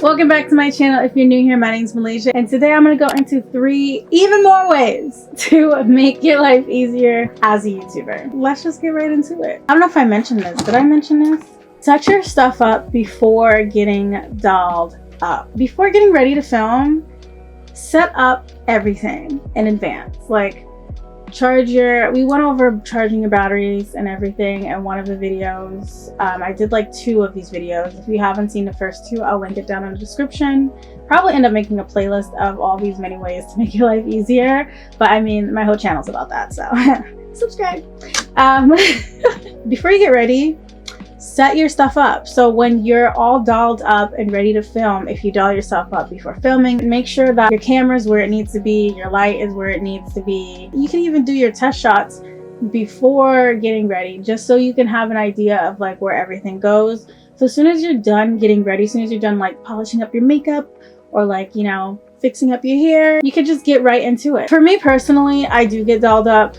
Welcome back to my channel. If you're new here, my name's Malaysia, and today I'm going to go into 3 even more ways to make your life easier as a YouTuber. Let's just get right into it. I don't know if I mentioned this. Did I mention this? Set your stuff up before getting dolled up. Before getting ready to film, set up everything in advance. Like, we went over charging your batteries and everything in one of the videos. I did like 2 of these videos. If you haven't seen the first 2, I'll link it down in the description. Probably end up making a playlist of all these many ways to make your life easier, but I mean, my whole channel's about that, so subscribe. Before you get ready, set your stuff up. So when you're all dolled up and ready to film, if you doll yourself up before filming, make sure that your camera's where it needs to be, your light is where it needs to be. You can even do your test shots before getting ready, just so you can have an idea of like where everything goes. So as soon as you're done getting ready, as soon as you're done like polishing up your makeup or like, you know, fixing up your hair, you can just get right into it. For me personally, I do get dolled up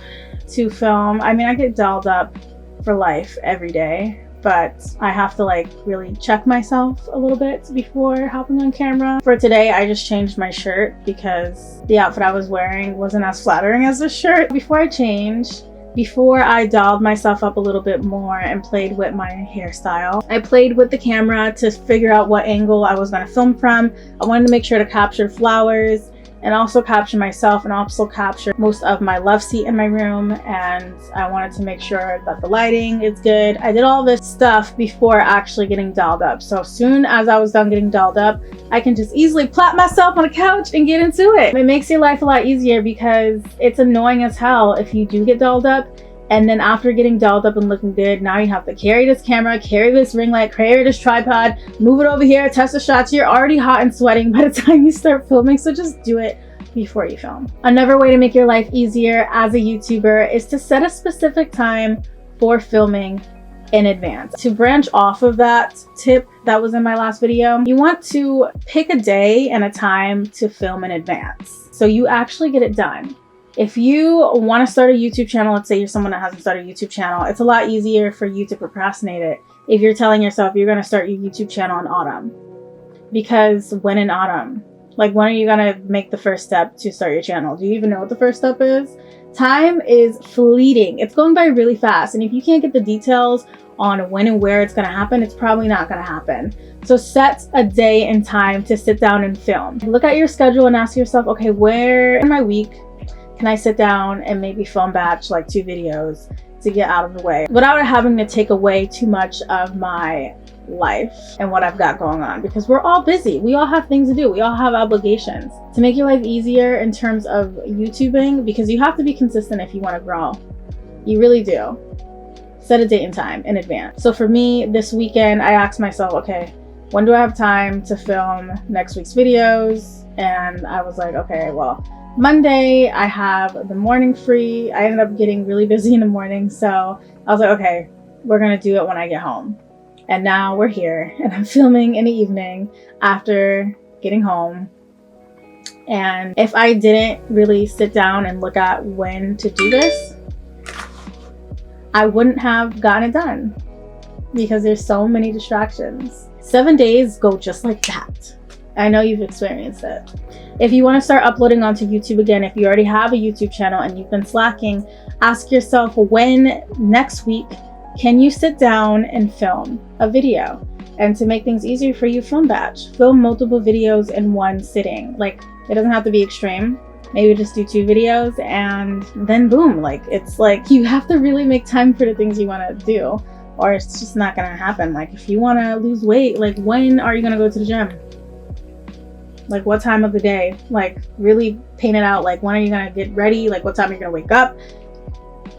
to film. I mean, I get dolled up for life every day, but I have to like really check myself a little bit before hopping on camera. For today, I just changed my shirt because the outfit I was wearing wasn't as flattering as the shirt. Before I dolled myself up a little bit more and played with my hairstyle, I played with the camera to figure out what angle I was gonna film from. I wanted to make sure to capture flowers and also capture myself and also capture most of my love seat in my room, and I wanted to make sure that the lighting is good. I did all this stuff before actually getting dolled up. So as soon as I was done getting dolled up, I can just easily plop myself on a couch and get into it. It makes your life a lot easier because it's annoying as hell if you do get dolled up and then after getting dolled up and looking good, now you have to carry this camera, carry this ring light, carry this tripod, move it over here, test the shots. You're already hot and sweating by the time you start filming, so just do it before you film. Another way to make your life easier as a YouTuber is to set a specific time for filming in advance. To branch off of that tip that was in my last video, you want to pick a day and a time to film in advance, so you actually get it done. If you want to start a YouTube channel, let's say you're someone that hasn't started a YouTube channel, it's a lot easier for you to procrastinate it if you're telling yourself you're going to start your YouTube channel in autumn. Because when in autumn? Like, when are you going to make the first step to start your channel? Do you even know what the first step is? Time is fleeting. It's going by really fast. And if you can't get the details on when and where it's going to happen, it's probably not going to happen. So set a day and time to sit down and film. Look at your schedule and ask yourself, okay, where in my week can I sit down and maybe film batch like 2 videos to get out of the way without having to take away too much of my life and what I've got going on, because we're all busy. We all have things to do. We all have obligations. To make your life easier in terms of YouTubing, because you have to be consistent if you want to grow. You really do. Set a date and time in advance. So for me, this weekend, I asked myself, okay, when do I have time to film next week's videos? And I was like, okay, well, Monday, I have the morning free. I ended up getting really busy in the morning, so I was like, okay, we're gonna do it when I get home. And now we're here, and I'm filming in the evening after getting home. And if I didn't really sit down and look at when to do this, I wouldn't have gotten it done because there's so many distractions. 7 days go just like that. I know you've experienced it. If you want to start uploading onto YouTube again, if you already have a YouTube channel and you've been slacking, ask yourself, when next week can you sit down and film a video? And to make things easier for you, film batch. Film multiple videos in one sitting. Like, it doesn't have to be extreme. Maybe just do 2 videos and then boom. Like, it's like you have to really make time for the things you want to do, or it's just not going to happen. Like, if you want to lose weight, like, when are you going to go to the gym? Like, what time of the day? Like, really paint it out. Like, when are you going to get ready? Like, what time are you going to wake up?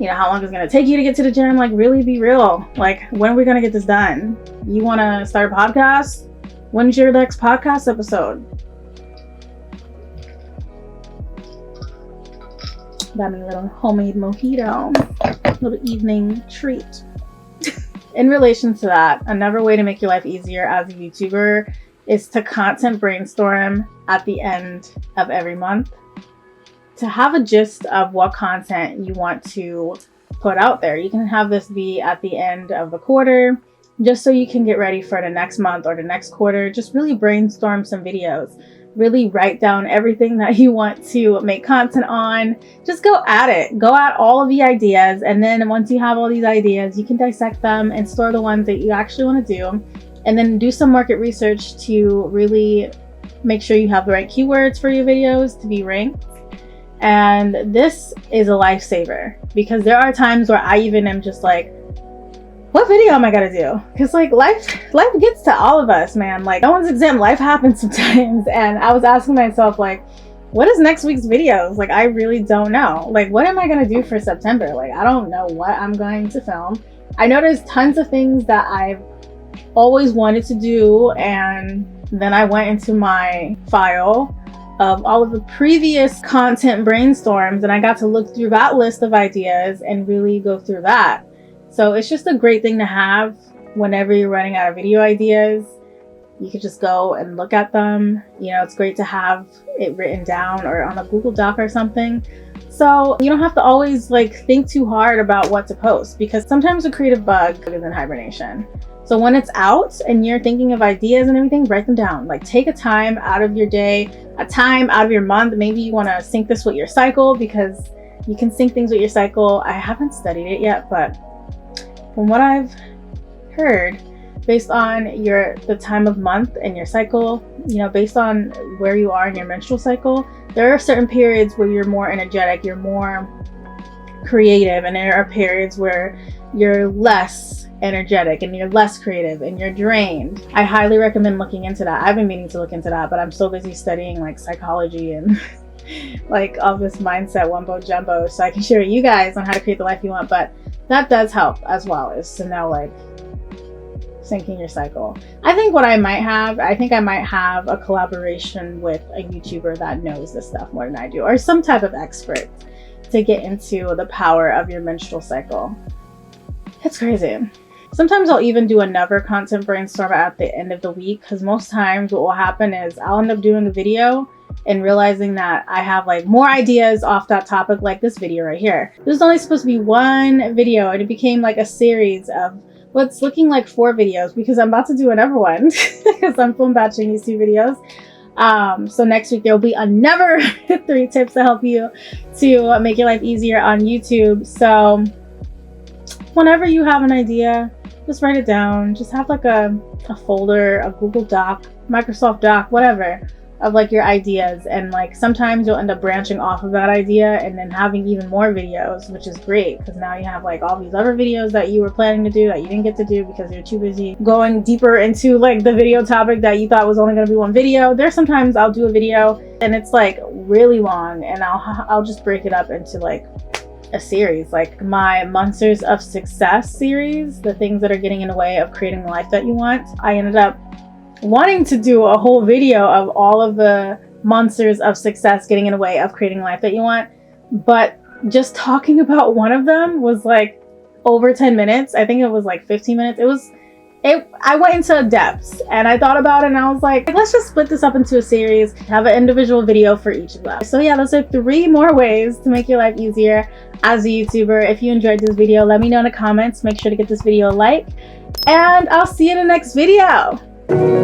You know, how long is it going to take you to get to the gym? Like, really be real. Like, when are we going to get this done? You want to start a podcast? When's your next podcast episode? Got me a little homemade mojito. Little evening treat. In relation to that, another way to make your life easier as a YouTuber is to content brainstorm at the end of every month to have a gist of what content you want to put out there. You can have this be at the end of the quarter, just so you can get ready for the next month or the next quarter. Just really brainstorm some videos. Really write down everything that you want to make content on. Just go at it. Go at all of the ideas, and then once you have all these ideas, you can dissect them and store the ones that you actually want to do, and then do some market research to really make sure you have the right keywords for your videos to be ranked. And this is a lifesaver, because there are times where I even am just like, what video am I gonna do? Because like life gets to all of us, man. Like no one's exempt. Life happens sometimes. And I was asking myself, like, what is next week's videos? Like I really don't know. Like what am I gonna do for September? Like I don't know what I'm going to film. I know there's tons of things that I've always wanted to do, and then I went into my file of all of the previous content brainstorms, and I got to look through that list of ideas and really go through that. So it's just a great thing to have whenever you're running out of video ideas. You could just go and look at them. You know, it's great to have it written down or on a Google Doc or something. So you don't have to always like think too hard about what to post, because sometimes a creative bug is in hibernation. So when it's out and you're thinking of ideas and everything, write them down. Like take a time out of your day, a time out of your month. Maybe you want to sync this with your cycle, because you can sync things with your cycle. I haven't studied it yet, but from what I've heard, based on the time of month and your cycle, you know, based on where you are in your menstrual cycle, there are certain periods where you're more energetic, you're more creative, and there are periods where you're less energetic and you're less creative and you're drained. I highly recommend looking into that. I've been meaning to look into that, but I'm so busy studying like psychology and like all this mindset wumbo jumbo, so I can share with you guys on how to create the life you want. But that does help as well, is to know like syncing your cycle. I think I might have a collaboration with a YouTuber that knows this stuff more than I do, or some type of expert, to get into the power of your menstrual cycle. It's crazy. Sometimes I'll even do another content brainstorm at the end of the week, because most times what will happen is I'll end up doing a video and realizing that I have like more ideas off that topic, like this video right here. This was only supposed to be one video, and it became like a series of what's looking like 4 videos, because I'm about to do another one because I'm film batching these 2 videos. So next week there will be another 3 tips to help you to make your life easier on YouTube. So whenever you have an idea, just write it down. Just have like a folder, a Google Doc, Microsoft Doc, whatever, of like your ideas. And like sometimes you'll end up branching off of that idea and then having even more videos, which is great, because now you have like all these other videos that you were planning to do that you didn't get to do because you're too busy going deeper into like the video topic that you thought was only going to be one video. There's sometimes I'll do a video and it's like really long, and I'll just break it up into like a series, like my Monsters of Success series, the things that are getting in the way of creating the life that you want. I ended up wanting to do a whole video of all of the monsters of success getting in the way of creating the life that you want, but just talking about one of them was like over 10 minutes. I think it was like 15 minutes. I went into depths, and I thought about it, and I was like, let's just split this up into a series, have an individual video for each of them. So yeah, those are 3 more ways to make your life easier as a YouTuber. If you enjoyed this video, let me know in the comments. Make sure to give this video a like, and I'll see you in the next video.